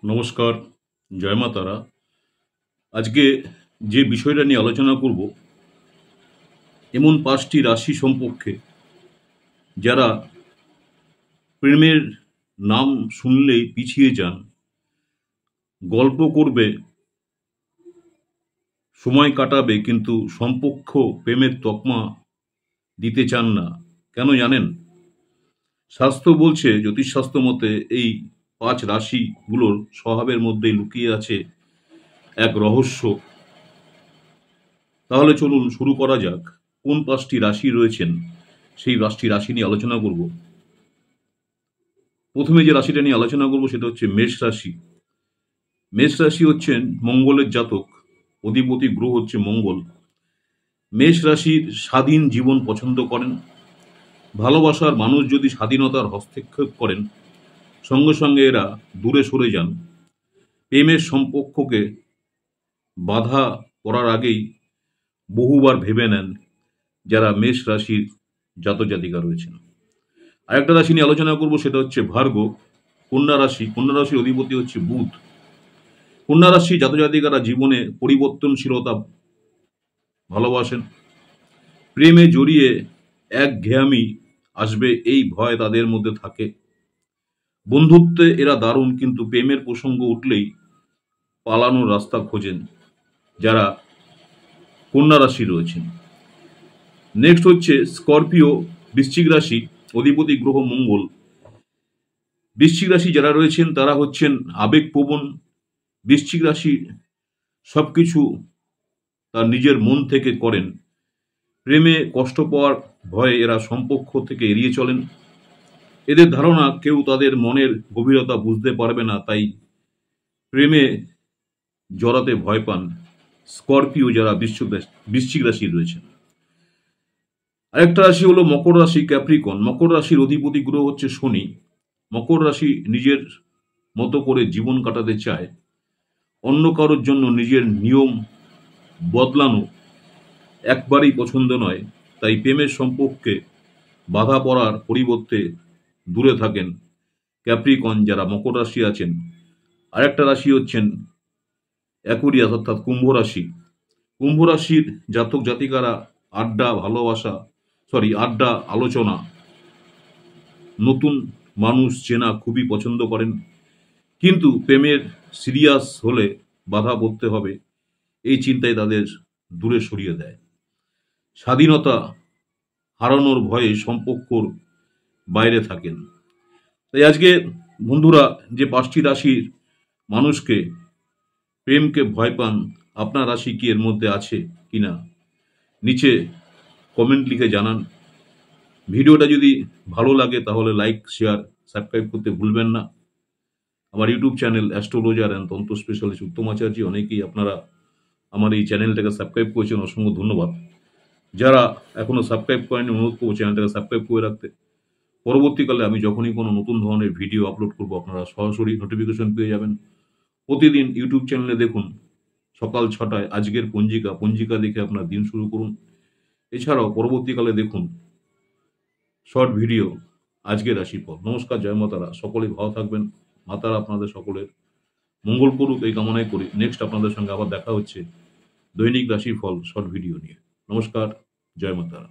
নমস্কার, জয় মা তারা। আজকে যে বিষয়টা নিয়ে আলোচনা করব, এমন ৫টি রাশি সম্পর্কে যারা প্রেমের নাম শুনলেই পিছিয়ে যান, গল্প করবে, সময় কাটাবে, কিন্তু সম্পর্ক প্রেমের তকমা দিতে চান না। কেন জানেন? শাস্ত্র বলছে, জ্যোতিষশাস্ত্র মতে এই ৫ রাশিগুলোর স্বভাবের মধ্যেই লুকিয়ে আছে এক রহস্য। তাহলে চলুন শুরু করা যাক। কোন ৫টি রাশি রয়েছেন সেই ৫টি রাশি নিয়ে আলোচনা করব। প্রথমে যে রাশিটা নিয়ে আলোচনা করব সেটা হচ্ছে মেষ রাশি। মেষ রাশি হচ্ছেন মঙ্গলের জাতক, অধিপতি গ্রহ হচ্ছে মঙ্গল। মেষ রাশির স্বাধীন জীবন পছন্দ করেন। ভালোবাসার মানুষ যদি স্বাধীনতার হস্তক্ষেপ করেন, সঙ্গে সঙ্গে এরা দূরে সরে যান। প্রেমের সম্পর্ককে বাধা করার আগেই বহুবার ভেবে নেন যারা মেষ রাশির জাতক জাতিকা রয়েছেন। আরেকটা রাশি নিয়ে আলোচনা করব, সেটা হচ্ছে ভার্গ, কন্যা রাশি। কন্যা রাশির অধিপতি হচ্ছে বুধ। কন্যা রাশি জাতক জাতিকারা জীবনে পরিবর্তনশীলতা ভালোবাসেন। প্রেমে জড়িয়ে একঘেয়ামি আসবে এই ভয় তাদের মধ্যে থাকে। বন্ধুত্বে এরা দারুণ, কিন্তু প্রেমের প্রসঙ্গ উঠলেই পালানোর রাস্তা খোঁজেন যারা কন্যা রাশি রয়েছেন। নেক্সট হচ্ছে স্করপিও, বৃশ্চিক রাশি, অধিপতি গ্রহ মঙ্গল। বৃশ্চিক রাশি যারা রয়েছেন তারা হচ্ছেন আবেগপ্রবণ। বৃশ্চিক রাশি সবকিছু তার নিজের মন থেকে করেন। প্রেমে কষ্ট পাওয়ার ভয়ে এরা সম্পর্ক থেকে এড়িয়ে চলেন। এদের ধারণা কেউ তাদের মনের গভীরতা বুঝতে পারবে না, তাই প্রেমে জড়াতে ভয় পান স্করপিও যারা বৃশ্চিক রাশি রয়েছেন। আরেকটা রাশি হলো মকর রাশি, ক্যাপ্রিকন। মকর রাশির অধিপতি গ্রহ হচ্ছে শনি। মকর রাশি নিজের মতো করে জীবন কাটাতে চায়। অন্য কারোর জন্য নিজের নিয়ম বদলানো একবারেই পছন্দ নয়, তাই প্রেমের সম্পর্কে বাধা পড়ার পরিবর্তে দূরে থাকেন ক্যাপ্রিকন যারা মকর রাশি আছেন। আরেকটা রাশি হচ্ছেন অ্যাকুরিয়াস অর্থাৎ কুম্ভ রাশি। কুম্ভ রাশির জাতক জাতিকারা আড্ডা, আলোচনা, নতুন মানুষ চেনা খুবই পছন্দ করেন, কিন্তু প্রেমের সিরিয়াস হলে বাধা পড়তে হবে এই চিন্তায় তাদের দূরে সরিয়ে দেয়। স্বাধীনতা হারানোর ভয়ে সম্পর্কর বাইরে থাকেন। তাই আজকে বন্ধুরা, যে ৫টি রাশির মানুষকে প্রেমকে ভয় পান, আপনার রাশি কি এর মধ্যে আছে কিনা নিচে কমেন্ট লিখে জানান। ভিডিওটা যদি ভালো লাগে তাহলে লাইক, শেয়ার, সাবস্ক্রাইব করতে ভুলবেন না। আমার ইউটিউব চ্যানেল অ্যাস্ট্রোলজার অ্যান্ড তন্ত্র স্পেশালিস্ট উত্তম আচার্য, অনেকেই আপনারা আমার এই চ্যানেলটাকে সাবস্ক্রাইব করেছেন, অসংখ্য ধন্যবাদ। যারা এখনো সাবস্ক্রাইব করেনি, অনুরোধ করবো চ্যানেলটাকে সাবস্ক্রাইব করে রাখতে। পরবর্তীকালে আমি যখনই কোনো নতুন ধরনের ভিডিও আপলোড করবো আপনারা সরাসরি নোটিফিকেশন পেয়ে যাবেন। প্রতিদিন ইউটিউব চ্যানেলে দেখুন সকাল ৬টায় আজকের পঞ্জিকা দেখে আপনার দিন শুরু করুন। এছাড়াও পরবর্তীকালে দেখুন শর্ট ভিডিও আজকের রাশিফল। নমস্কার, জয় মা তারা। সকলেই ভালো থাকবেন। মা তারা আপনাদের সকলের মঙ্গল করুক এই কামনাই করি। নেক্সট আপনাদের সঙ্গে আবার দেখা হচ্ছে দৈনিক রাশিফল শর্ট ভিডিও নিয়ে। নমস্কার, জয় মা তারা।